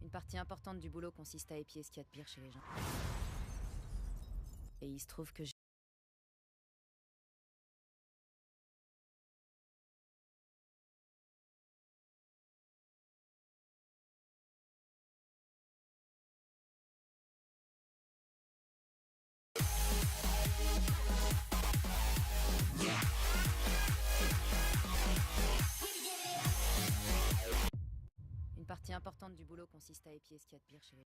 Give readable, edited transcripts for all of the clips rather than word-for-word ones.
Une partie importante du boulot consiste à épier ce qu'il y a de pire chez les gens. Et il se trouve que une partie importante du boulot consiste à épier ce qu'il y a de pire chez les gens.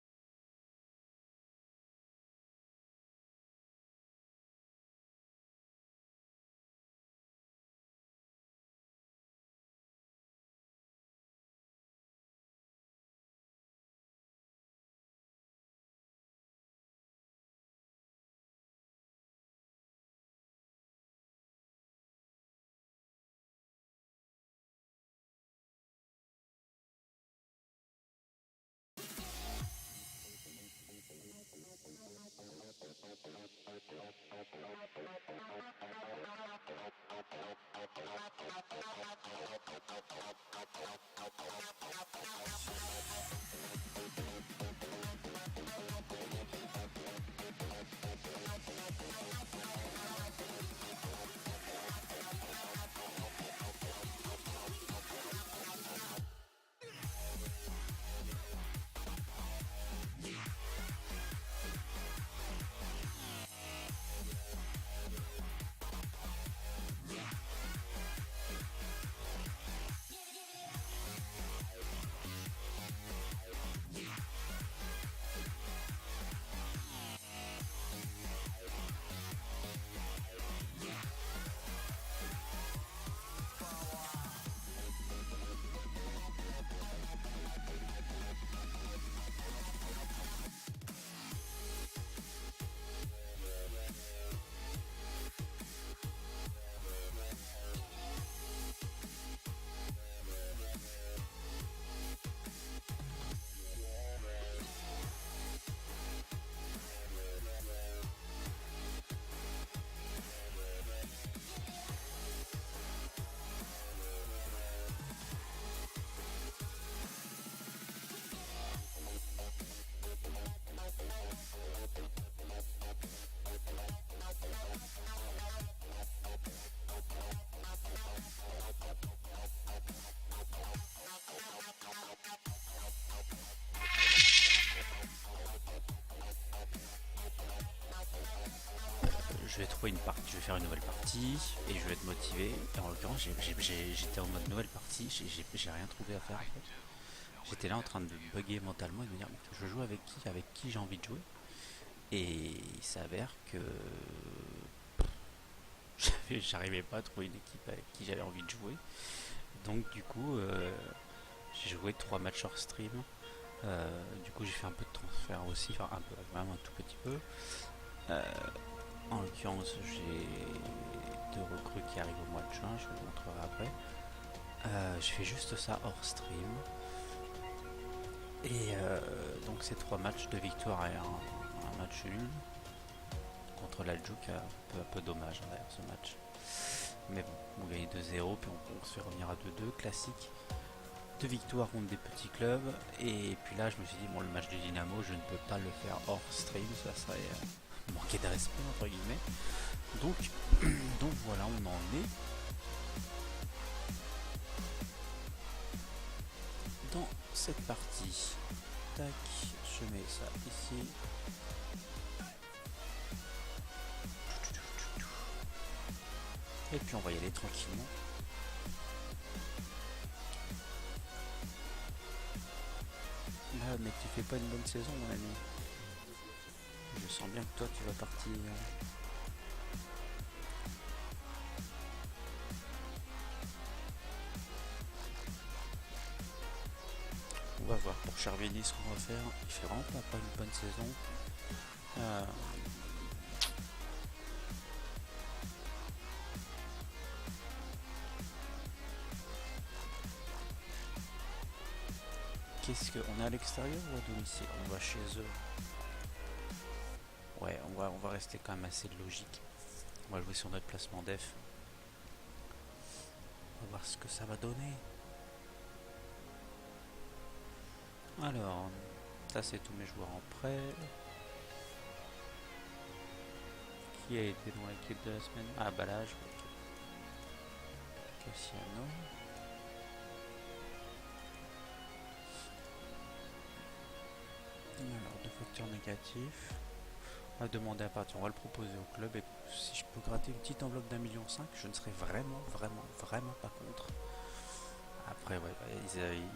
Je vais trouver une partie, je vais faire une nouvelle partie et je vais être motivé. Et en l'occurrence, j'étais en mode nouvelle partie, j'ai rien trouvé à faire. En fait. J'étais là en train de bugger mentalement et de me dire je joue avec qui j'ai envie de jouer. Et il s'avère que j'arrivais pas à trouver une équipe avec qui j'avais envie de jouer. Donc du coup, j'ai joué 3 matchs hors stream. Du coup, j'ai fait un peu de transfert aussi, enfin un peu, vraiment un tout petit peu. Euh, En l'occurrence, j'ai 2 recrues qui arrivent au mois de juin, je vous montrerai après. Je fais juste ça hors stream. Et donc c'est 3 matchs de victoire et un match nul contre l'Aljouk, un peu dommage d'ailleurs ce match. Mais bon, on gagne 2-0, puis on se fait revenir à 2-2, classique. 2 victoires contre des petits clubs, et puis là je me suis dit, bon, le match de Dynamo, je ne peux pas le faire hors stream, ça serait manquer de respect entre guillemets. Donc, donc voilà, on en est dans cette partie. Tac, je mets ça ici. Et puis on va y aller tranquillement. Là, mais tu fais pas une bonne saison, mon ami. Je sens bien que toi, tu vas partir. On va voir pour Charvini ce qu'on va faire. Il fait vraiment pas une bonne saison. Qu'est-ce qu'on est à l'extérieur ou à domicile? On va chez eux. Ouais, on va rester quand même assez logique. On va jouer sur notre placement def. On va voir ce que ça va donner. Alors, ça c'est tous mes joueurs en prêt. Qui a été dans l'équipe de la semaine? Ah, Balage. Okay. Cassiano. Alors, deux facteurs négatifs. On va demander à partir, on va le proposer au club. Et si je peux gratter une petite enveloppe d'1,5 million, je ne serais vraiment pas contre. Après, ouais,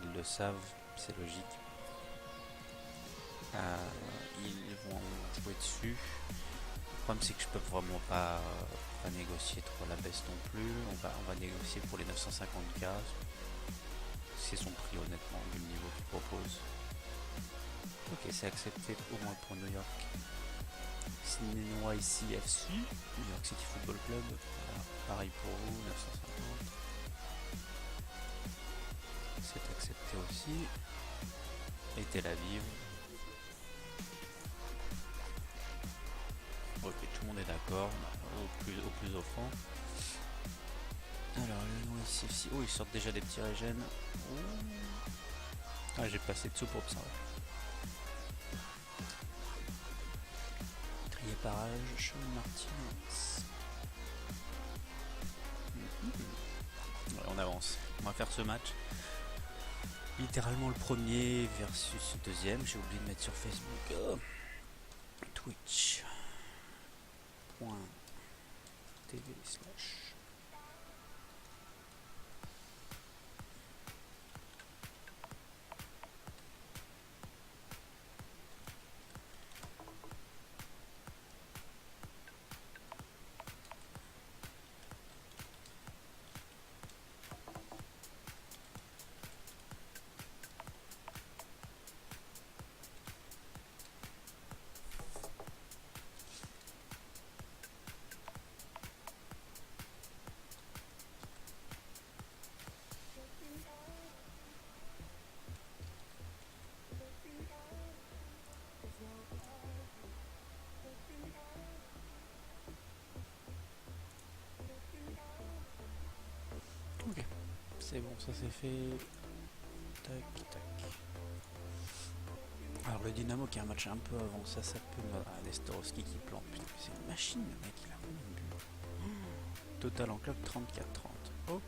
ils le savent, c'est logique. Ils vont jouer dessus. Le problème, c'est que je peux vraiment pas négocier trop à la baisse non plus. On va négocier pour les 950K. C'est son prix, honnêtement, vu le niveau qu'il propose. Ok, c'est accepté au moins pour New York. NYCFC, New York City Football Club. Voilà, pareil pour vous, 950. C'est accepté aussi. Et Tel Aviv. Ok, tout le monde est d'accord, au plus offrant. Alors, le NYCFC, oh, ils sortent déjà des petits régènes. Ah, j'ai passé dessous pour observer. Parage, Sean Martinez. Ouais, on avance. On va faire ce match. Littéralement le premier versus le deuxième. J'ai oublié de mettre sur Facebook. Oh. Twitch.tv/. Ok, c'est bon, ça c'est fait. Tac, tac. Alors le Dynamo qui a un match un peu avant, ça peut me... Ah, Nestorovski qui plante, putain, c'est une machine le mec, il a vraiment une but. Total en club 34-30. Ok.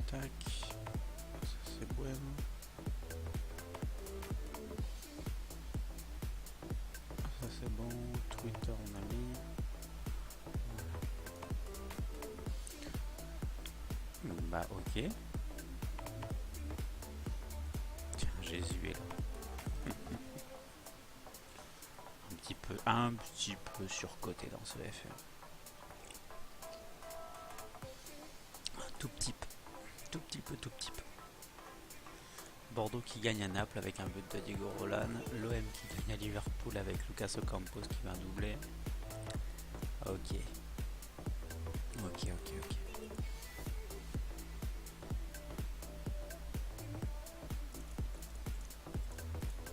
Tac. Ça c'est bueno. Ça c'est bon. Twitter on a mis. Bah ok. Tiens, Jésus est là. un petit peu surcoté dans ce FR. Un tout petit peu. Bordeaux qui gagne à Naples avec un but de Diego Roland. L'OM qui gagne à Liverpool avec Lucas Ocampos qui va doubler. Ok.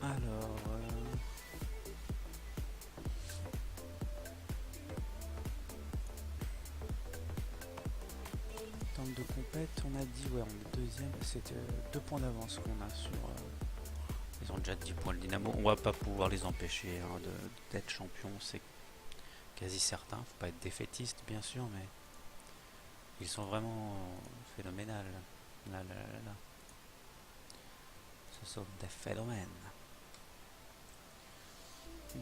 Alors... Tente de compète, on a dit, ouais, on est deuxième, c'était 2 points d'avance qu'on a sur... ils ont déjà 10 points le Dynamo, on va pas pouvoir les empêcher hein, d'être champion, c'est quasi certain, faut pas être défaitiste bien sûr, mais ils sont vraiment phénoménales. Là. Ce sont des phénomènes.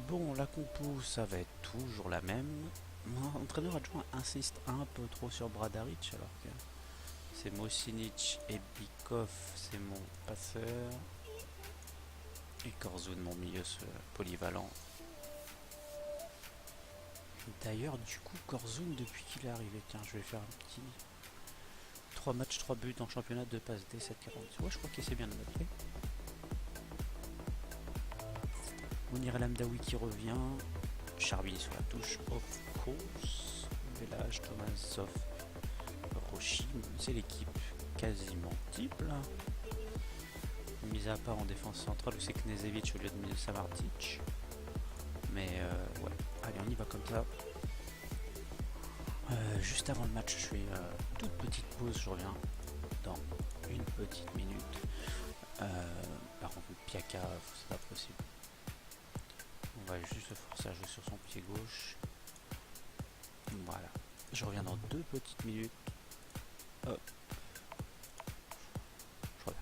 Bon, la compo, ça va être toujours la même. Mon entraîneur adjoint insiste un peu trop sur Bradaric, alors que c'est Mosinic et Bikov, c'est mon passeur. Et Korzoun, mon milieu polyvalent. D'ailleurs, du coup, Korzoun, depuis qu'il est arrivé, tiens, je vais faire un petit... 3 matchs, 3 buts en championnat, 2 passes D, 7,40. Ouais, je crois qu'il s'est bien adapté. Mounir El Hamdaoui qui revient. Charbili sur la touche, of course. Village, Tomasov, Roshi. C'est l'équipe quasiment type là. Mis à part en défense centrale où c'est Knežević au lieu de Samardzic. Mais ouais, allez, on y va comme ça. Juste avant le match, je fais toute petite pause, je reviens dans une petite minute. Par contre, Piaka, c'est pas possible. On va juste le forcer à jouer sur son pied gauche. Voilà, je reviens dans 2 petites minutes. Hop. Je reviens.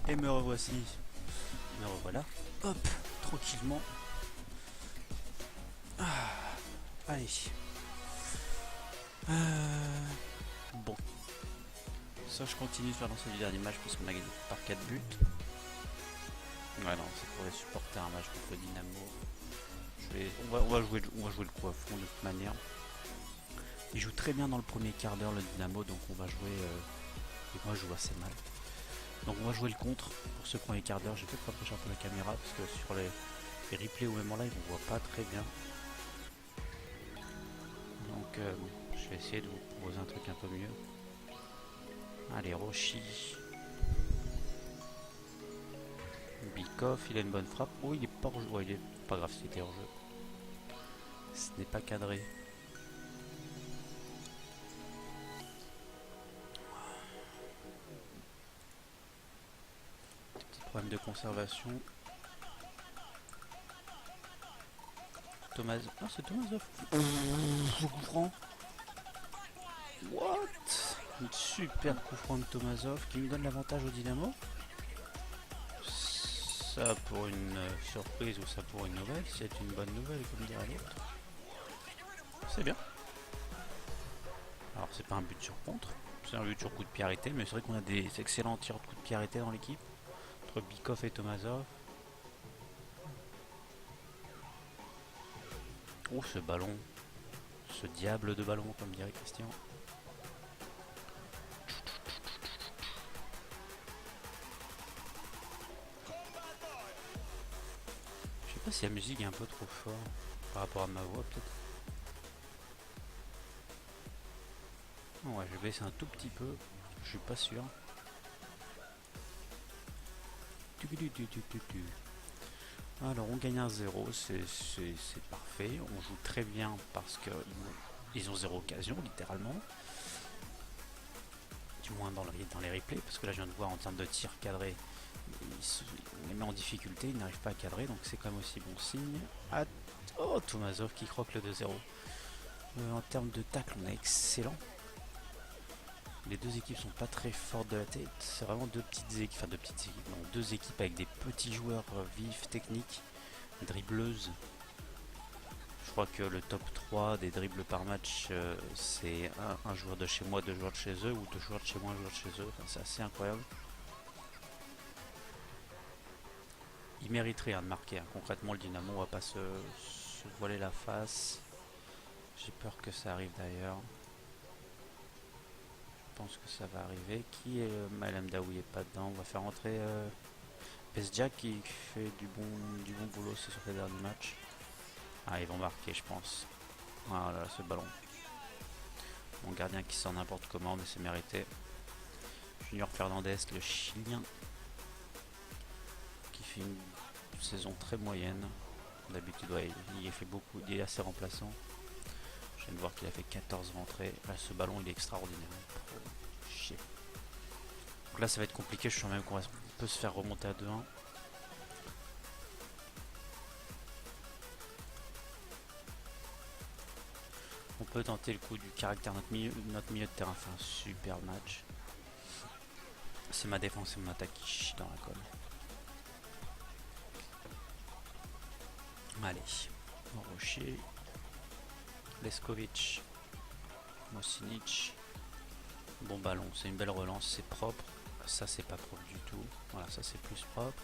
Et me revoici. Me revoilà. Hop, tranquillement. Allez. Bon. Ça, je continue de faire lancer du dernier match parce qu'on a gagné par 4 buts. Ouais, non, c'est pour les supporter un match contre Dynamo. On va jouer le coup à fond de toute manière. Il joue très bien dans le premier quart d'heure, le Dynamo, donc on va jouer. Et moi, je joue assez mal. Donc on va jouer le contre pour ce premier quart d'heure. J'ai peut-être rapproché un peu la caméra parce que sur les replays ou même en live on voit pas très bien. Donc je vais essayer de vous proposer un truc un peu mieux. Allez, Roshi. Bikoff, il a une bonne frappe. Oh, il est pas hors jeu. Ouais, il est pas grave s'il était hors jeu. Ce n'est pas cadré. Problème de conservation. Thomas. Ah, c'est Tomasov. Je comprends. What? Une super coup franc de Tomasov qui lui donne l'avantage au Dynamo. Ça pour une surprise ou ça pour une nouvelle. C'est une bonne nouvelle comme dirait l'autre. C'est bien. Alors c'est pas un but sur contre. C'est un but sur coup de pied arrêté. Mais c'est vrai qu'on a des excellents tirs de coup de pied arrêté dans l'équipe. Entre Bikoff et Tomasov. Oh ce ballon. ce diable de ballon, comme dirait Christian. Je sais pas si la musique est un peu trop fort par rapport à ma voix, peut-être. Ouais, je vais baisser un tout petit peu, je suis pas sûr. Alors on gagne 1-0, c'est parfait, on joue très bien parce qu'ils ont zéro occasion littéralement. Du moins dans les replays, parce que là je viens de voir en termes de tir cadré, on les met en difficulté, ils n'arrivent pas à cadrer, donc c'est quand même aussi bon signe. Oh, Tomazov qui croque le 2-0. En termes de tacle, on est excellent. Les deux équipes sont pas très fortes de la tête. C'est vraiment deux petites équipes, non, deux équipes avec des petits joueurs vifs, techniques, dribleuses. Je crois que le top 3 des dribbles par match, c'est un joueur de chez moi, 2 joueurs de chez eux, ou 2 joueurs de chez moi, 1 joueur de chez eux. Enfin, c'est assez incroyable. Il mériterait de marquer. Concrètement, le Dynamo, on va pas se voiler la face. J'ai peur que ça arrive d'ailleurs. Je pense que ça va arriver. Qui est Malem Daoui est pas dedans. On va faire entrer Pesjak qui fait du bon boulot sur ces derniers matchs. Ah, ils vont marquer, je pense. Voilà, ce ballon. Mon gardien qui sort n'importe comment, mais c'est mérité. Junior Fernandez, le Chilien, qui fait une saison très moyenne. D'habitude, ouais, il fait beaucoup, il est assez remplaçant. Je viens de voir qu'il a fait 14 rentrées. Là, ce ballon, il est extraordinaire. Chier. Donc là, ça va être compliqué. Je sens même qu'on peut se faire remonter à 2-1. On peut tenter le coup du caractère. Notre milieu de terrain fait un super match. C'est ma défense et mon attaque qui chie dans la colle. Allez, Rocher, Leskovic, Mosinic. Bon ballon, c'est une belle relance, c'est propre. Ça c'est pas propre du tout. Voilà, ça c'est plus propre.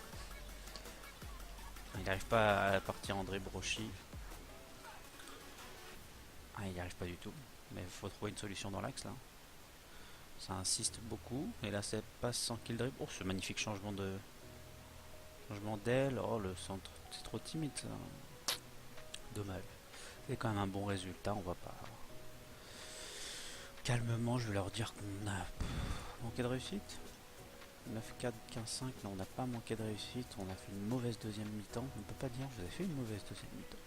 Il n'arrive pas à partir André Brochy. Ah, il n'y arrive pas du tout. Mais il faut trouver une solution dans l'axe là. Ça insiste beaucoup. Et là ça passe sans kill dribble. Oh, ce magnifique changement d'aile. Oh, le centre, c'est trop timide ça. Dommage. C'est quand même un bon résultat. On va pas. Calmement, je vais leur dire qu'on a manqué de réussite. 9-4, 15-5. Non, on n'a pas manqué de réussite. On a fait une mauvaise deuxième mi-temps. On ne peut pas dire que vous avez fait une mauvaise deuxième mi-temps.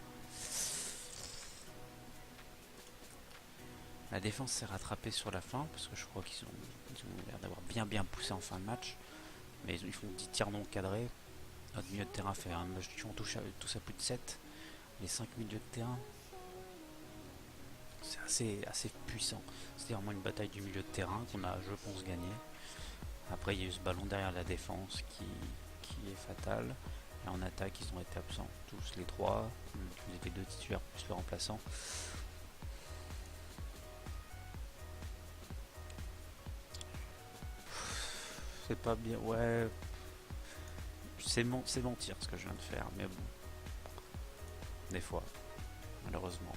La défense s'est rattrapée sur la fin parce que je crois qu'ils ont l'air d'avoir bien poussé en fin de match. Mais ils font 10 tirs non cadrés. Notre milieu de terrain fait un match, on touche tous à plus de 7. Les 5 milieux de terrain, c'est assez puissant. C'était vraiment une bataille du milieu de terrain qu'on a, je pense, gagné. Après, il y a eu ce ballon derrière la défense qui est fatal. Et en attaque, ils ont été absents. Tous les 3, les 2 titulaires plus le remplaçant. C'est pas bien, ouais. C'est mentir ce que je viens de faire, mais bon. Des fois, malheureusement.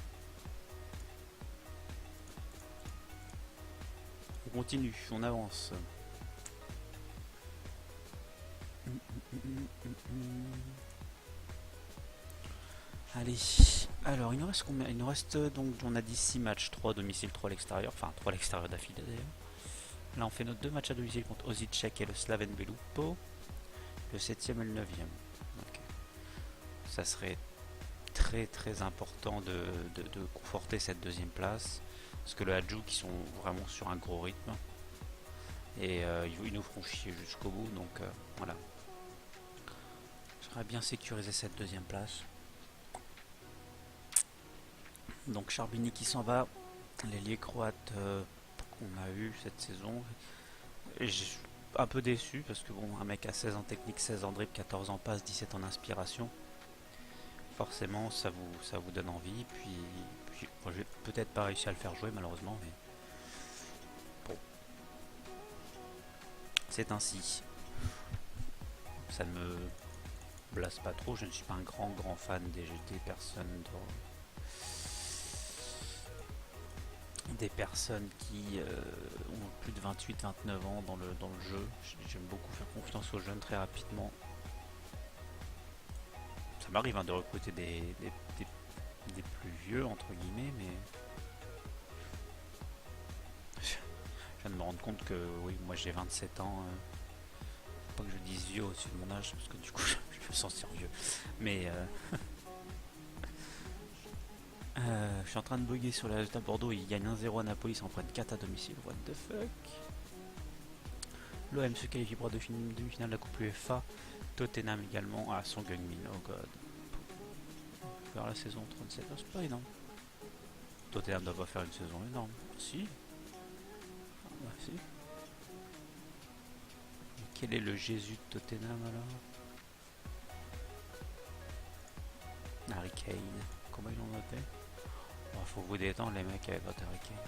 On continue, on avance. Allez, alors il nous reste combien? Il nous reste donc, on a dit 6 matchs, 3 à domicile, 3 à l'extérieur, enfin 3 à l'extérieur d'affilée d'ailleurs. Là on fait nos 2 matchs à domicile contre Osijek et le Slaven Belupo, le 7ème et le 9ème. Okay. Ça serait très important de conforter cette deuxième place, parce que le Hajduk qui sont vraiment sur un gros rythme, et ils nous feront chier jusqu'au bout, donc voilà. J'aimerais bien sécuriser cette deuxième place. Donc Charbini qui s'en va, l'ailier croate qu'on a eu cette saison. Je suis un peu déçu parce que bon, un mec à 16 ans technique, 16 ans dribble, 14 ans passe, 17 en inspiration. Forcément ça vous donne envie. Puis bon, j'ai peut-être pas réussi à le faire jouer malheureusement, mais bon. C'est ainsi. Ça ne me blase pas trop, je ne suis pas un grand fan des personnes des personnes qui ont plus de 28-29 ans dans le jeu. J'aime beaucoup faire confiance aux jeunes très rapidement. Ça m'arrive de recruter des plus vieux entre guillemets, mais je viens de me rendre compte que oui, moi j'ai 27 ans. Faut pas que je dise vieux au-dessus de mon âge parce que du coup je me sens vieux. Mais je suis en train de bugger sur les résultats. Bordeaux, ils gagnent 1-0 à Napoli, ils s'en prennent 4 à domicile. What the fuck. L'OM se qualifie pour la demi-finale de la Coupe UEFA. Tottenham également. Ah, Son Heung-min, oh god. Faire la saison 37, c'est pas énorme. Tottenham doit pas faire une saison énorme. Si. Ah, bah, si. Mais quel est le Jésus de Tottenham alors? Harry Kane. Comment ils l'ont noté? Oh, faut vous détendre les mecs avec votre Harry Kane.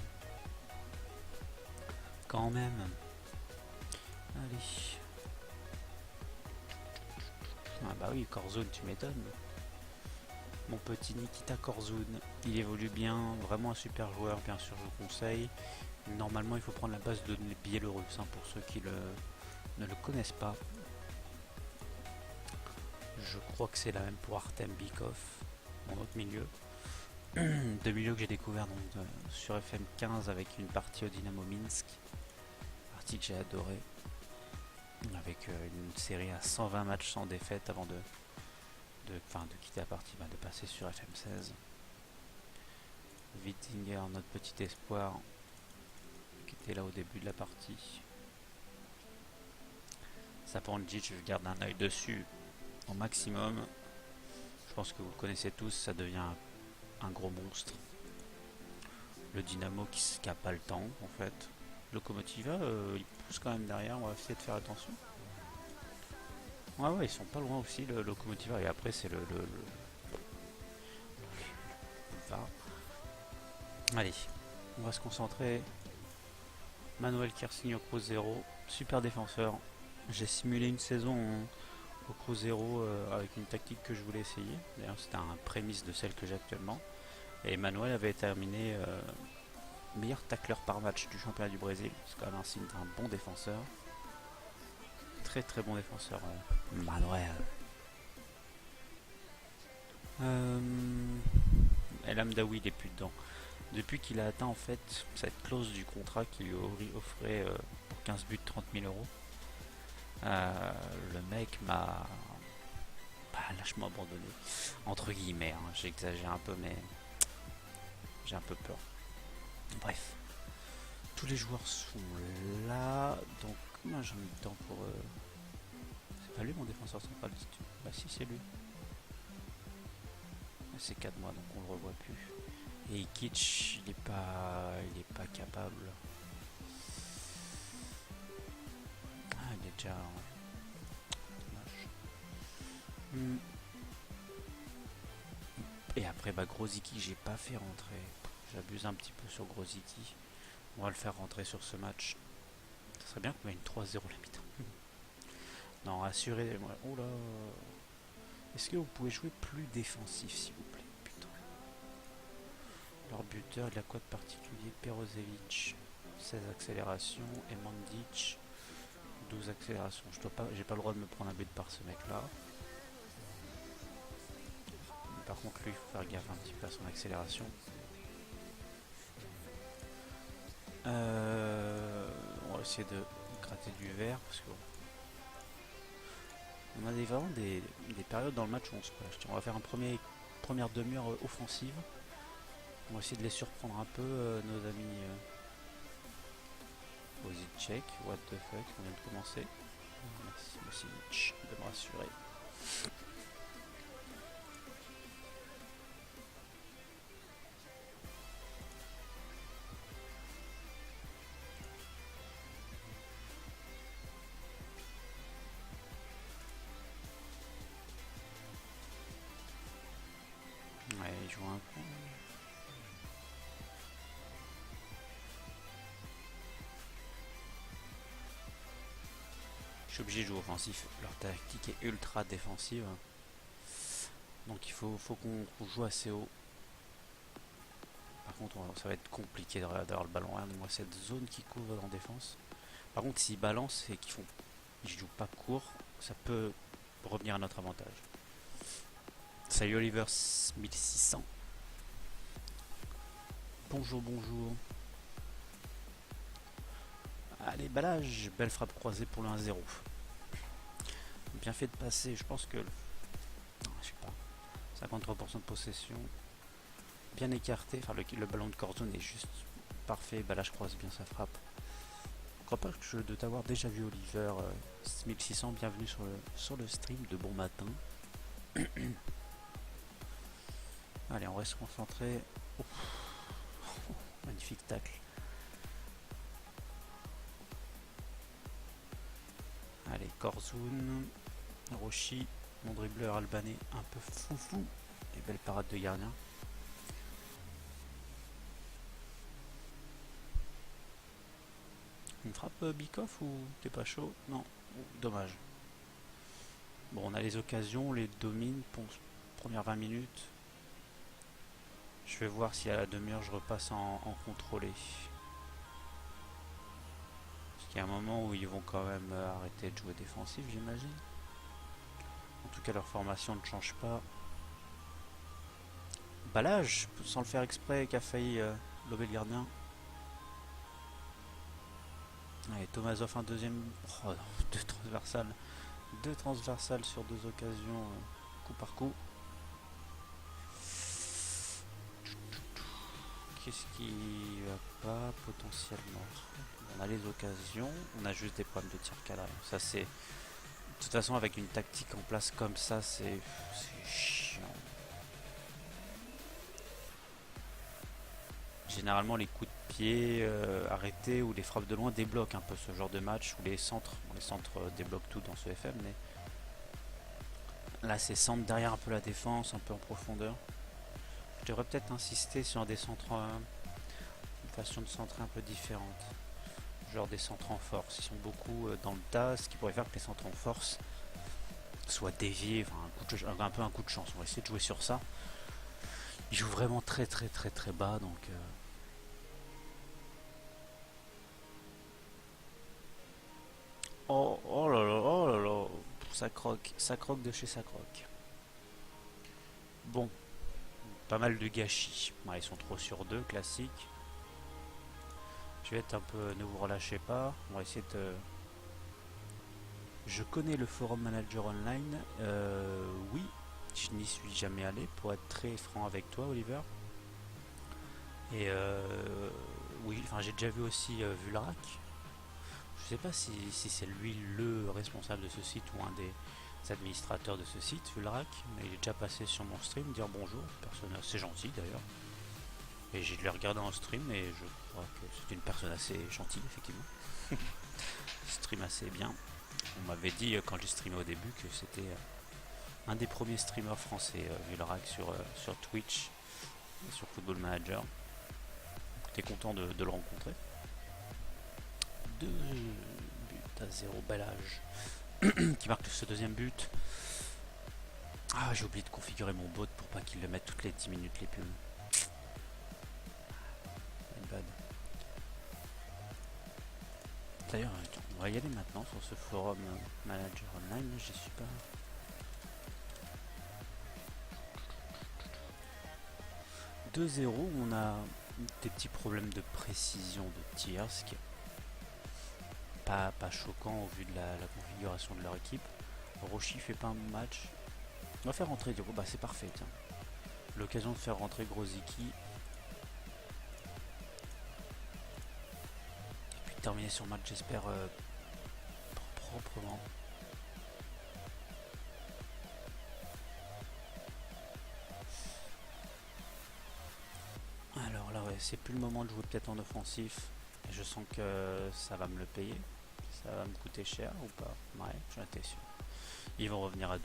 Quand même. Allez. Ah bah oui, Korzun, tu m'étonnes. Mon petit Nikita Korzun, il évolue bien, vraiment un super joueur, bien sûr je vous conseille. Normalement il faut prendre la base de biélorusse pour ceux qui ne le connaissent pas. Je crois que c'est la même pour Artem Bikov, mon autre milieu. Deux milieux que j'ai découvert donc, sur FM15 avec une partie au Dynamo Minsk. Partie que j'ai adorée. Avec une série à 120 matchs sans défaite avant de quitter la partie, de passer sur FM16. Wittinger, notre petit espoir, qui était là au début de la partie. Saponjic, je garde un œil dessus au maximum. Je pense que vous le connaissez tous, ça devient un gros monstre. Le Dynamo qui n'a pas le temps en fait. Lokomotiva, il pousse quand même derrière, on va essayer de faire attention. Ouais, ils sont pas loin aussi, le Lokomotiva, et après c'est le Allez, on va se concentrer. Manuel Kersinho Cruzeiro, super défenseur. J'ai simulé une saison au Cruzeiro avec une tactique que je voulais essayer. D'ailleurs, c'était un prémisse de celle que j'ai actuellement. Et Manuel avait terminé meilleur tacleur par match du championnat du Brésil. C'est quand même un signe d'un bon défenseur. Très très bon défenseur, Manuel. El Amdaoui, il est plus dedans. Depuis qu'il a atteint en fait cette clause du contrat qui lui offrait pour 15 buts 30 000 euros, le mec m'a lâchement abandonné. Entre guillemets, j'exagère un peu, mais j'ai un peu peur. Bref, tous les joueurs sont là, donc moi j'en ai le temps pour. C'est pas lui mon défenseur central, bah si c'est lui. C'est 4 mois donc on le revoit plus. Et Kitsch, il est pas capable. Ah, il est déjà. Dommage. Et après, Grosicki, j'ai pas fait rentrer. J'abuse un petit peu sur Grosicki. On va le faire rentrer sur ce match. Ça serait bien qu'on mette une 3-0 la mi-temps. Non, assurez-moi. Oh là. Est-ce que vous pouvez jouer plus défensif, s'il vous plaît? Putain. Leur buteur, il a quoi de particulier? Perozevic, 16 accélérations. Et Mandic, 12 accélérations. J'ai pas le droit de me prendre un but par ce mec-là. Mais par contre, lui, il faut faire gaffe un petit peu à son accélération. On va essayer de gratter du vert parce que on a vraiment des périodes dans le match où on se crache. On va faire une première demi-heure offensive. On va essayer de les surprendre un peu, nos amis Ozicek. What the fuck, on vient de commencer. Merci Osic de me rassurer. Ouais, il joue un coup. Je suis obligé de jouer offensif. Leur tactique est ultra défensive. Donc il faut qu'on joue assez haut. Par contre, ça va être compliqué d'avoir le ballon. Hein. Moi, cette zone qui couvre en défense. Par contre, s'ils balancent et qu'ils jouent pas court, ça peut revenir à notre avantage. Salut Oliver 1600. Bonjour, bonjour. Allez, balage. Belle frappe croisée pour le 1-0. Bien fait de passer. Je pense que... Non, je sais pas. 53% de possession. Bien écarté. Enfin, le ballon de Corzone est juste parfait. Balage croise bien sa frappe. Je crois pas de t'avoir déjà vu, Oliver 1600. Bienvenue sur le stream de bon matin. Allez, on reste concentré. Oh. Magnifique tacle. Allez, Korzoun, Roshi, mon dribbleur albanais un peu foufou. Et belle parade de gardien. Une frappe Bikoff ou t'es pas chaud? Non, dommage. Bon, on a les occasions, on les domine pour les premières 20 minutes. Je vais voir si à la demi-heure je repasse en contrôlé. Parce qu'il y a un moment où ils vont quand même arrêter de jouer défensif, j'imagine. En tout cas, leur formation ne change pas. Balage, sans le faire exprès, qui a failli lober le gardien. Allez, Tomazov un deuxième. Oh, deux transversales sur deux occasions, coup par coup. Qu'est-ce qui va pas potentiellement? On a les occasions, on a juste des problèmes de tir cadré. Ça c'est. De toute façon, avec une tactique en place comme ça, c'est chiant. Généralement, les coups de pied arrêtés ou les frappes de loin débloquent un peu ce genre de match où les centres débloquent tout dans ce FM. Mais là, c'est centre derrière un peu la défense, un peu en profondeur. Je devrais peut-être insister sur des centres, une façon de centrer un peu différente. Genre des centres en force. Ils sont beaucoup dans le tas, ce qui pourrait faire que les centres en force soient déviés, enfin un peu un coup de chance. On va essayer de jouer sur ça. Ils jouent vraiment très bas, donc oh là là, ça croque de chez ça croque. Bon, pas mal de gâchis. Ouais, ils sont trop sur deux, classique. Je vais être un peu, ne vous relâchez pas. On va essayer de. Je connais le forum manager online. Oui, je n'y suis jamais allé, pour être très franc avec toi, Oliver. Et oui, enfin j'ai déjà vu aussi Vulrac. Je sais pas si c'est lui le responsable de ce site ou un des administrateurs de ce site, Vulrac, mais il est déjà passé sur mon stream dire bonjour. Personne assez gentil d'ailleurs. Et j'ai dû le regarder en stream et je crois que c'est une personne assez gentille, effectivement. Stream assez bien. On m'avait dit quand j'ai streamé au début que c'était un des premiers streamers français, Vulrac, sur Twitch et sur Football Manager. T'es content de le rencontrer. 2 buts à 0, balage. Qui marque ce deuxième but. Ah, j'ai oublié de configurer mon bot pour pas qu'il le mette toutes les 10 minutes les pubs. Bad. D'ailleurs, on va y aller maintenant sur ce forum manager online. J'y suis pas. « 2-0, on a des petits problèmes de précision de tir, ce qui est pas choquant au vu de la configuration de leur équipe. Roshi fait pas un match. On va faire rentrer Diogo, bah c'est parfait. Tiens. L'occasion de faire rentrer Grozicki. Et puis de terminer sur le match, j'espère proprement. Alors là, ouais, c'est plus le moment de jouer peut-être en offensif. Et je sens que ça va me le payer. Ça va me coûter cher ou pas? Ouais, j'en étais sûr. Ils vont revenir à 2-2.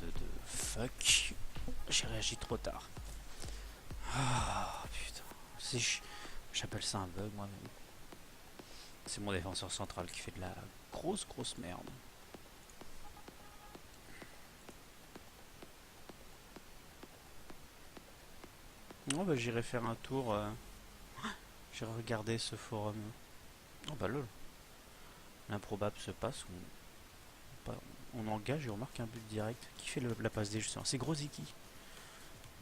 Fuck. J'ai réagi trop tard. Ah putain. J'appelle ça un bug moi-même. C'est mon défenseur central qui fait de la grosse merde. Oh bah j'irai faire un tour. J'ai regardé ce forum. Oh bah lol. L'improbable se passe. On engage et on marque un but direct. Qui fait la passe D justement? C'est Grosicki.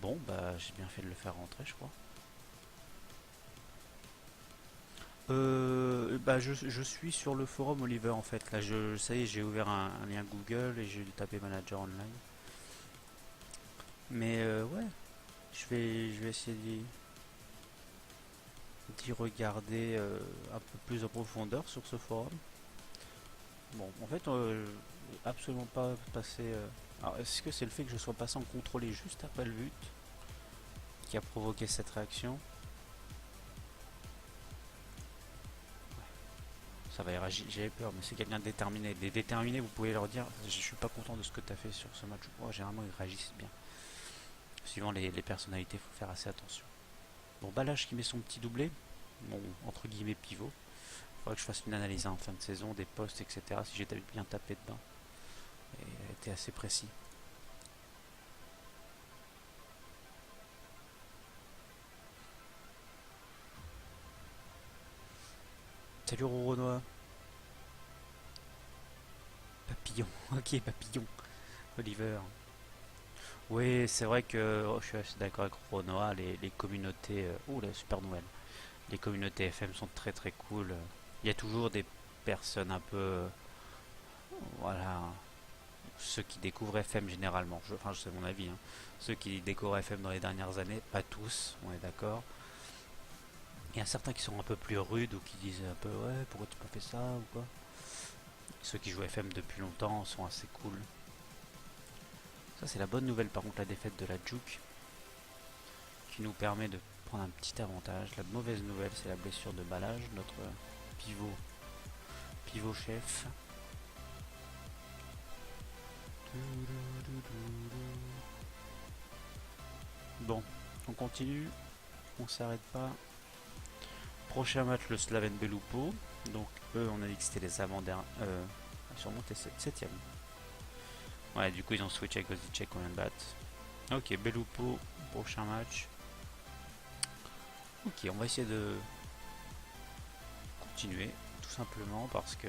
Bon bah j'ai bien fait de le faire rentrer je crois. Bah je suis sur le forum Oliver en fait. Là ça y est, j'ai ouvert un lien Google et j'ai tapé manager online. Mais ouais, je vais essayer d'y regarder un peu plus en profondeur sur ce forum. Bon, en fait, absolument pas passé. Alors, est-ce que c'est le fait que je sois passé en contrôlé juste après le but qui a provoqué cette réaction? Ça va, j'avais peur, mais c'est quelqu'un de déterminé. Les déterminés, vous pouvez leur dire je suis pas content de ce que tu as fait sur ce match. Oh, généralement, ils réagissent bien. Suivant les personnalités, il faut faire assez attention. Bon, Balage qui met son petit doublé, mon entre guillemets pivot. Il faudrait que je fasse une analyse en fin de saison, des postes, etc. Si j'ai bien tapé dedans. Et elle était assez précis. Salut Roronois. Papillon, ok Papillon. Oliver. Oui, c'est vrai que je suis assez d'accord avec Roronois, les communautés. Oh la super nouvelle. Les communautés FM sont très très cool. Il y a toujours des personnes un peu. Voilà. Ceux qui découvrent FM généralement. Enfin, c'est mon avis. Hein. Ceux qui découvrent FM dans les dernières années, pas tous, on est d'accord. Il y a certains qui sont un peu plus rudes ou qui disent un peu ouais, pourquoi tu pas fait ça ou quoi. Ceux qui jouent FM depuis longtemps sont assez cool. Ça, c'est la bonne nouvelle, par contre, la défaite de la Juke qui nous permet de prendre un petit avantage. La mauvaise nouvelle, c'est la blessure de Balage, notre pivot chef. Bon, on continue, on s'arrête pas. Prochain match, le Slaven Belupo. Donc, eux, on a dit que c'était les avant-derniers. Sûrement 7ème. Ouais, du coup, ils ont switché avec Ozicek, on vient de battre. Ok, Belupo, prochain match. Ok, on va essayer de continuer, tout simplement parce que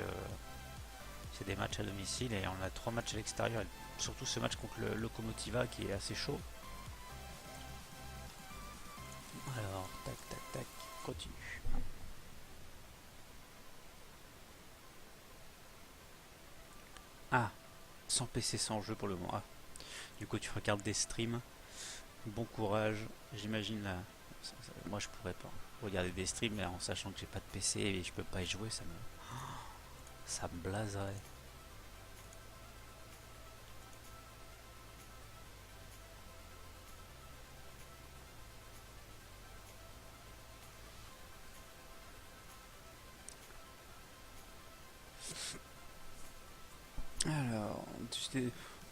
c'est des matchs à domicile et on a 3 matchs à l'extérieur. Et surtout ce match contre le Lokomotiva qui est assez chaud. Alors, tac, tac, tac, continue. Ah, sans PC, sans jeu pour le moment. Ah, du coup, tu regardes des streams. Bon courage. J'imagine là. Moi, je pourrais pas regarder des streams, mais en sachant que j'ai pas de PC et je peux pas y jouer, ça me blaserait. Alors,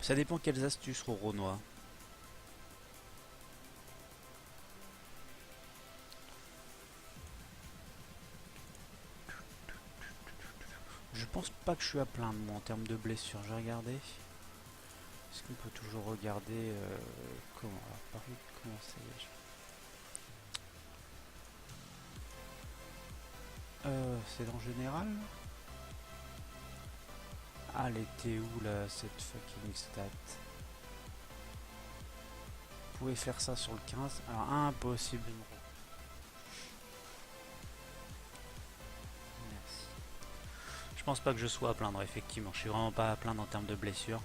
ça dépend quelles astuces Roronois. Je pense pas que je suis à plaindre moi en termes de blessures. Je vais regarder. Est-ce qu'on peut toujours regarder comment alors, comment c'est en général. Ah, elle était où là cette fucking stat? Vous pouvez faire ça sur le 15. Alors impossible. Merci. Je pense pas que je sois à plaindre effectivement. Je suis vraiment pas à plaindre en termes de blessures.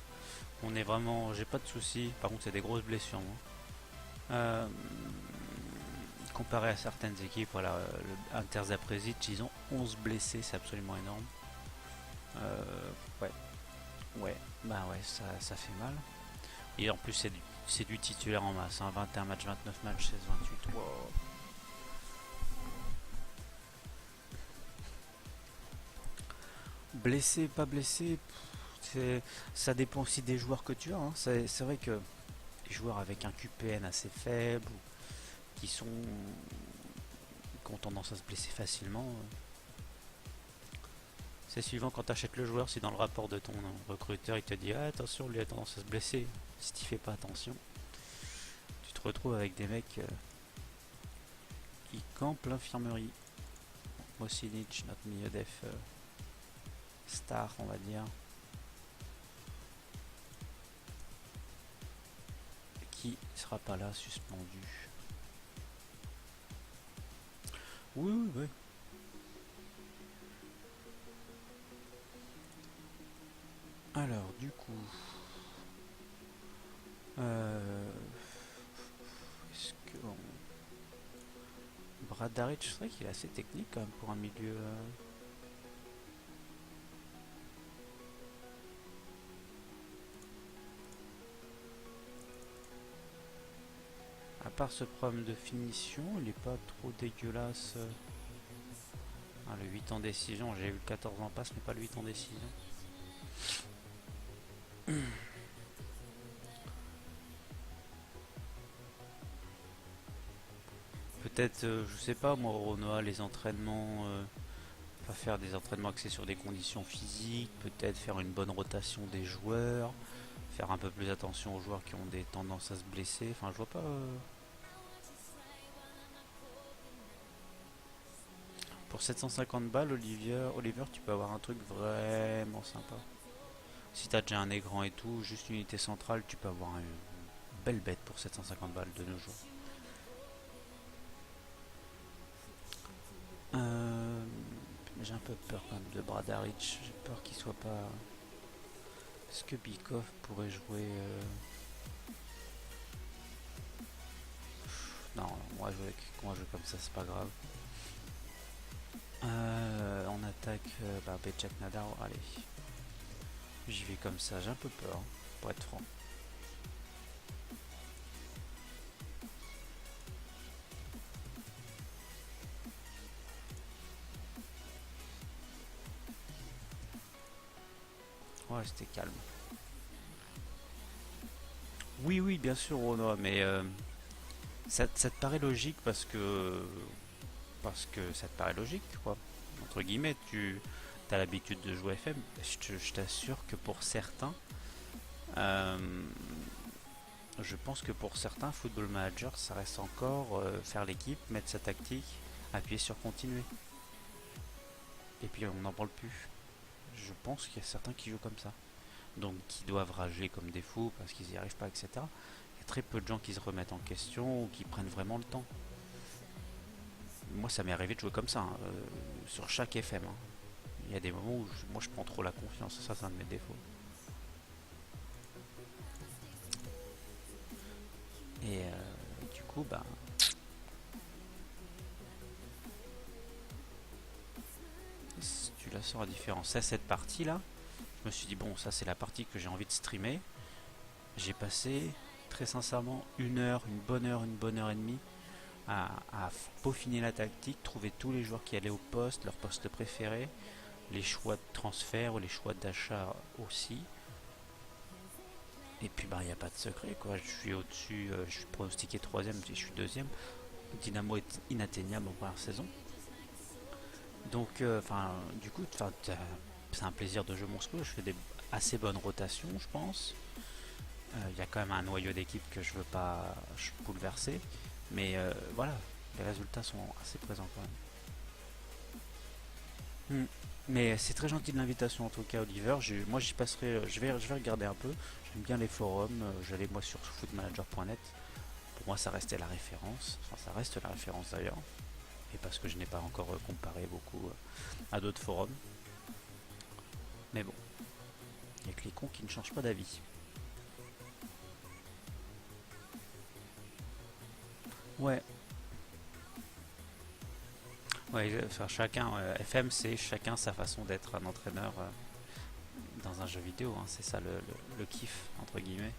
On est vraiment, j'ai pas de soucis. Par contre, c'est des grosses blessures. Comparé à certaines équipes, voilà, Inter Zaprezic, ils ont 11 blessés, c'est absolument énorme. Ouais, ouais, bah ouais, ça fait mal. Et en plus, c'est du titulaire en masse, hein, 21 matchs, 29 matchs, 16, 28. Wow. Blessé, pas blessé, ça dépend aussi des joueurs que tu as. Hein. C'est vrai que les joueurs avec un QPN assez faible, qui ont tendance à se blesser facilement, c'est suivant quand tu achètes le joueur, si dans le rapport de ton recruteur il te dit ah, attention, lui a tendance à se blesser, si tu fais pas attention, tu te retrouves avec des mecs qui campent l'infirmerie. Mosinic, notre milieu def star, on va dire, qui sera pas là, suspendu. Oui, oui, oui. Alors, du coup, est-ce que Bradaric, je sais qu'il est assez technique quand même pour un milieu. À part ce problème de finition, il est pas trop dégueulasse. Ah, le 8 en décision, j'ai eu le 14 en passe, mais pas le 8 en décision. Peut-être, je sais pas moi, Renoir, les entraînements, pas faire des entraînements axés sur des conditions physiques, peut-être faire une bonne rotation des joueurs, faire un peu plus attention aux joueurs qui ont des tendances à se blesser. Enfin, je vois pas. Pour 750 balles, Oliver, tu peux avoir un truc vraiment sympa. Si t'as déjà un écran et tout, juste une unité centrale, tu peux avoir une belle bête pour 750 balles de nos jours. J'ai un peu peur quand même de Bradaric. J'ai peur qu'il soit pas. Est-ce que Bikov pourrait jouer Non, on va jouer comme ça, c'est pas grave. On attaque Becek Nadar. Allez, j'y vais comme ça. J'ai un peu peur, pour être franc. Ouais, c'était calme. Oui, oui, bien sûr, Renoir, mais ça te paraît logique parce que ça te paraît logique, quoi. Entre guillemets, tu as l'habitude de jouer FM. Je t'assure que pour certains, euh, je pense que pour certains, Football Manager, ça reste encore faire l'équipe, mettre sa tactique, appuyer sur continuer. Et puis on n'en parle plus. Je pense qu'il y a certains qui jouent comme ça. Donc qui doivent rager comme des fous parce qu'ils n'y arrivent pas, etc. Il y a très peu de gens qui se remettent en question ou qui prennent vraiment le temps. Moi, ça m'est arrivé de jouer comme ça, hein, sur chaque FM. Hein. Il y a des moments où moi je prends trop la confiance, ça c'est un de mes défauts. Et du coup, bah, tu la sens la différence. C'est cette partie là, je me suis dit, bon, ça c'est la partie que j'ai envie de streamer. J'ai passé très sincèrement une bonne heure et demie à peaufiner la tactique, trouver tous les joueurs qui allaient au poste, leur poste préféré, les choix de transfert ou les choix d'achat aussi. Et puis bah il n'y a pas de secret quoi, je suis au-dessus, je suis pronostiqué troisième, je suis deuxième. Dynamo est inatteignable en première saison. Donc du coup c'est un plaisir de jeu monstrueux, je fais des assez bonnes rotations je pense. Il y a quand même un noyau d'équipe que je veux pas bouleverser. Mais voilà, les résultats sont assez présents quand même. Mais c'est très gentil de l'invitation en tout cas, Oliver. Moi j'y passerai, je vais regarder un peu. J'aime bien les forums. J'allais moi sur footmanager.net. Pour moi ça restait la référence. Enfin ça reste la référence d'ailleurs. Et parce que je n'ai pas encore comparé beaucoup à d'autres forums. Mais bon, il y a que les cons qui ne changent pas d'avis. Ouais, ouais, enfin chacun, FM c'est chacun sa façon d'être un entraîneur dans un jeu vidéo, hein, c'est ça le kiff entre guillemets.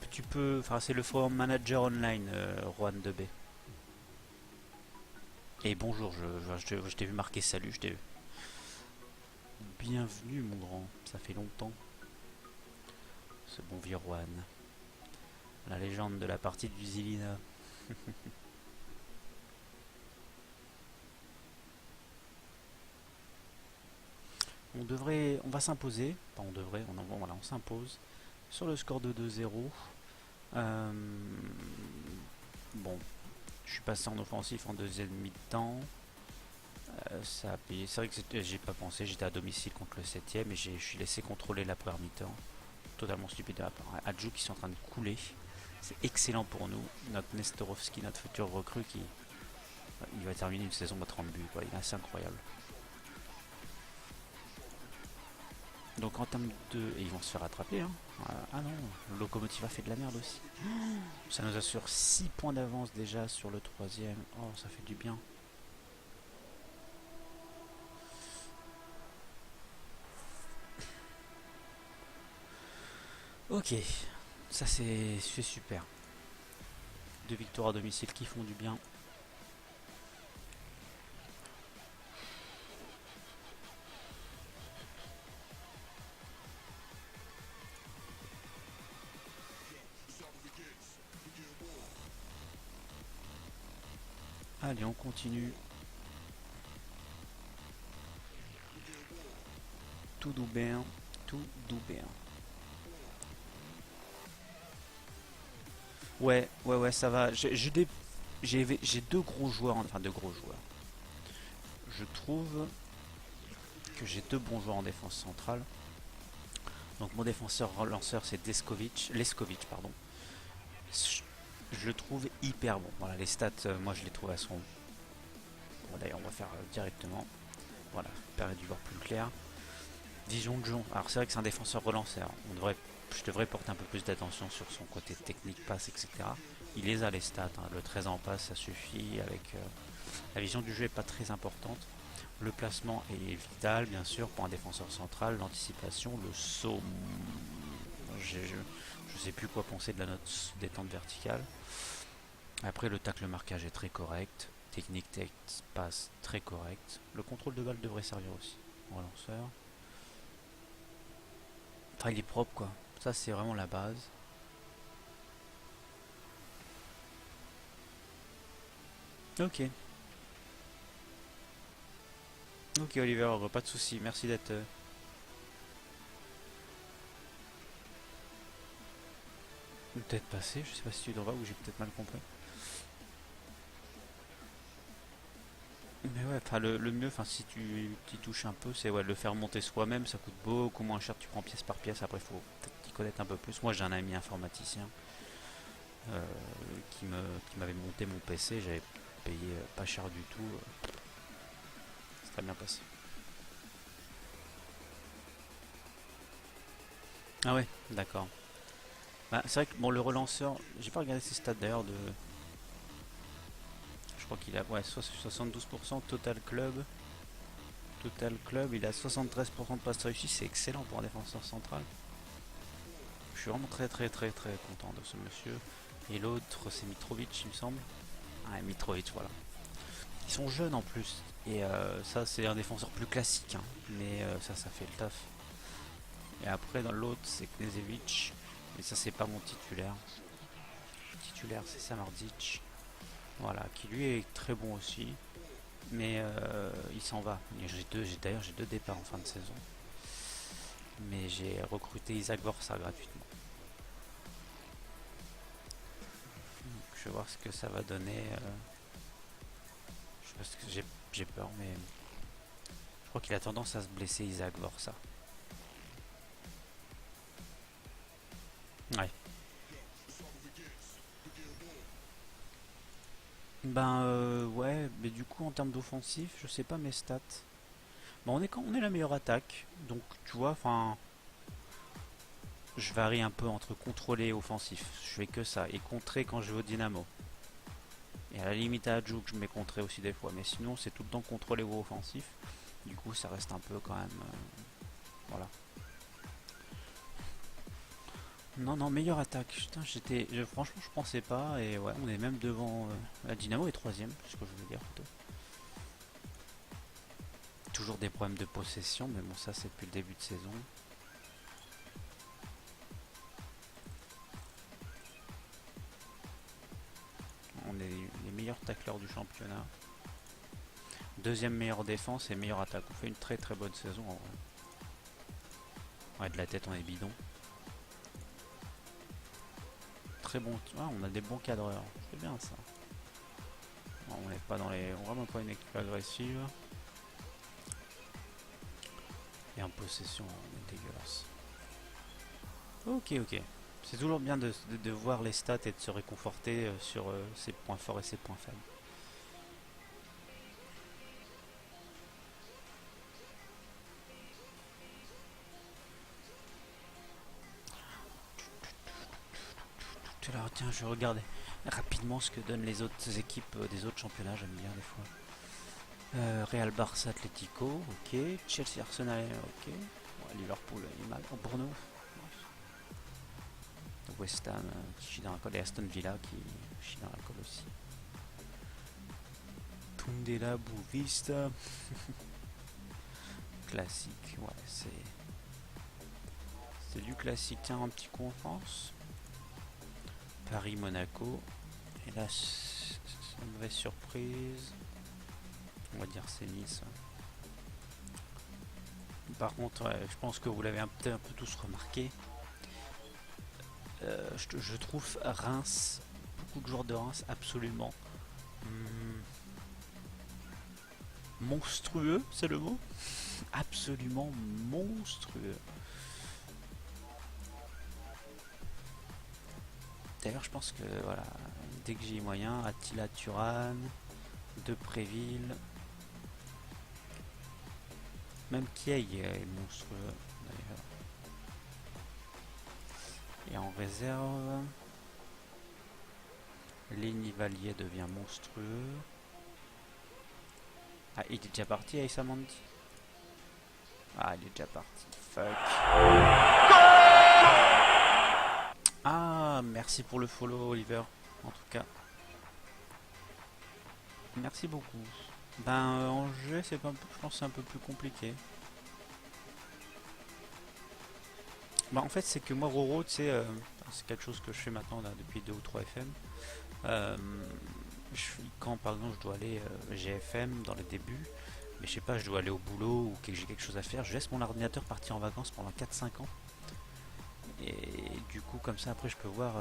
Tu peux, enfin c'est le forum manager online, Juan 2B. Et bonjour, je t'ai vu marquer salut, je t'ai vu. Bienvenue mon grand, ça fait longtemps, ce bon vieux Juan. La légende de la partie du Zilina. On va s'imposer, enfin on devrait, voilà, on s'impose sur le score de 2-0. Euh, bon, Je suis passé en offensif en deuxième mi-temps. Ça a payé. C'est vrai que j'ai pas pensé, j'étais à domicile contre le 7ème et je suis laissé contrôler la première mi-temps. Totalement stupide de la part. Adjou qui sont en train de couler. C'est excellent pour nous. Notre Nestorovski, notre futur recrue qui il va terminer une saison à 30 buts. Quoi. Il est assez incroyable. Donc en termes de... Et ils vont se faire attraper. Hein. Ah non, le Locomotive a fait de la merde aussi. Ça nous assure 6 points d'avance déjà sur le 3ème. Oh, ça fait du bien. Ok, ça c'est super. 2 victoires à domicile qui font du bien. Allez, on continue. Tout doux bien, tout doux bien. Ouais, ça va. J'ai deux gros joueurs, enfin deux gros joueurs. Je trouve que j'ai deux bons joueurs en défense centrale. Donc mon défenseur relanceur c'est Leskovic, pardon. Je le trouve hyper bon. Voilà, les stats, moi je les trouve à son. Bon, d'ailleurs, on va faire directement. Voilà, permet d'y voir plus clair. Vision de jeu. Alors c'est vrai que c'est un défenseur relanceur. Je devrais porter un peu plus d'attention sur son côté technique, passe, etc. Il les a les stats. Hein. Le 13 en passe, ça suffit. Avec la vision du jeu est pas très importante. Le placement est vital, bien sûr, pour un défenseur central. L'anticipation, le saut. Je sais plus quoi penser de la note détente verticale. Après, le tacle marquage est très correct. Technique, passe très correct. Le contrôle de balle devrait servir aussi. Relanceur. Enfin, il est propre, quoi. Ça, c'est vraiment la base. Ok. Ok, Oliver, pas de soucis. Merci d'être... peut-être passé. Je sais pas si tu devras ou j'ai peut-être mal compris. Mais ouais, enfin le mieux, enfin si tu t'y touches un peu, c'est ouais, le faire monter soi-même, ça coûte beaucoup moins cher, tu prends pièce par pièce, après il faut peut-être t'y connaître un peu plus. Moi j'ai un ami informaticien euh, qui m'avait monté mon PC, j'avais payé pas cher du tout, c'est très bien passé. Ah ouais, d'accord. Bah, c'est vrai que bon le relanceur, j'ai pas regardé ses stats d'ailleurs de. Je crois qu'il a ouais 72% total club. Total club, il a 73% de passes réussies, c'est excellent pour un défenseur central. Je suis vraiment très content de ce monsieur. Et l'autre c'est Mitrovic il me semble. Ah Mitrovic voilà. Ils sont jeunes en plus. Et ça c'est un défenseur plus classique. Hein. Mais ça fait le taf. Et après dans l'autre c'est Knezevic. Mais ça c'est pas mon titulaire. Le titulaire c'est Samardzic. Voilà, qui lui est très bon aussi. Mais il s'en va. D'ailleurs j'ai deux départs en fin de saison. Mais j'ai recruté Isaac Vorsa gratuitement. Donc, je vais voir ce que ça va donner. Je sais pas ce que j'ai peur, mais je crois qu'il a tendance à se blesser Isaac Vorsa. Ouais. Ben ouais, mais du coup en termes d'offensif, je sais pas mes stats. Bon, on est la meilleure attaque, donc tu vois, enfin, je varie un peu entre contrôler et offensif. Je fais que ça et contrer quand je vais au Dynamo. Et à la limite à Adjouk, je mets contrer aussi des fois, mais sinon c'est tout le temps contrôlé ou offensif. Du coup, ça reste un peu quand même, voilà. Non, non, meilleure attaque. Putain, franchement, je pensais pas. Et ouais, on est même devant. La Dynamo est troisième, c'est ce que je voulais dire plutôt. Toujours des problèmes de possession, mais bon, ça c'est depuis le début de saison. On est les meilleurs tacleurs du championnat. Deuxième meilleure défense et meilleure attaque. On fait une très bonne saison en vrai. Ouais, de la tête, on est bidon. Très bon. Ah, on a des bons cadreurs. C'est bien ça. on n'est pas dans les... vraiment pas une équipe agressive. Et en possession, on est dégueulasse. Ok. C'est toujours bien de voir les stats et de se réconforter sur ses points forts et ses points faibles. Alors tiens, je vais regarder rapidement ce que donnent les autres équipes des autres championnats, j'aime bien des fois. Real Barça Atlético, ok. Chelsea Arsenal, ok. Ouais, Liverpool, il est mal. Oh, Bournemouth. West Ham qui chie dans l'alcool et Aston Villa qui chie dans l'alcool aussi. Tundela Bouvista. Classique, ouais, c'est du classique. Tiens, un petit coup en France. Paris-Monaco. Et là, c'est une mauvaise surprise. On va dire c'est Nice. Par contre, ouais, je pense que vous l'avez peut-être un peu tous remarqué. Je trouve Reims, beaucoup de joueurs de Reims absolument monstrueux, c'est le mot. Absolument monstrueux. D'ailleurs, je pense que voilà, dès que j'ai moyen, Attila Thuram, Depréville, même Kiei est monstrueux d'ailleurs. Et en réserve, Lenny Valier devient monstrueux. Ah, il est déjà parti, Aïssa Mandi. Ah, il est déjà parti. Fuck. Ah, merci pour le follow, Oliver. En tout cas. Merci beaucoup. Ben, en jeu, je pense que c'est un peu plus compliqué. Bah, en fait, c'est que moi, Roro, tu sais, c'est quelque chose que je fais maintenant là, depuis 2 ou 3 FM. Quand par exemple je dois aller GFM dans les débuts, mais je sais pas, je dois aller au boulot ou que j'ai quelque chose à faire, je laisse mon ordinateur partir en vacances pendant 4-5 ans. Et du coup, comme ça, après, je peux voir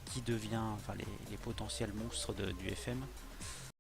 qui devient, enfin, les potentiels monstres du FM.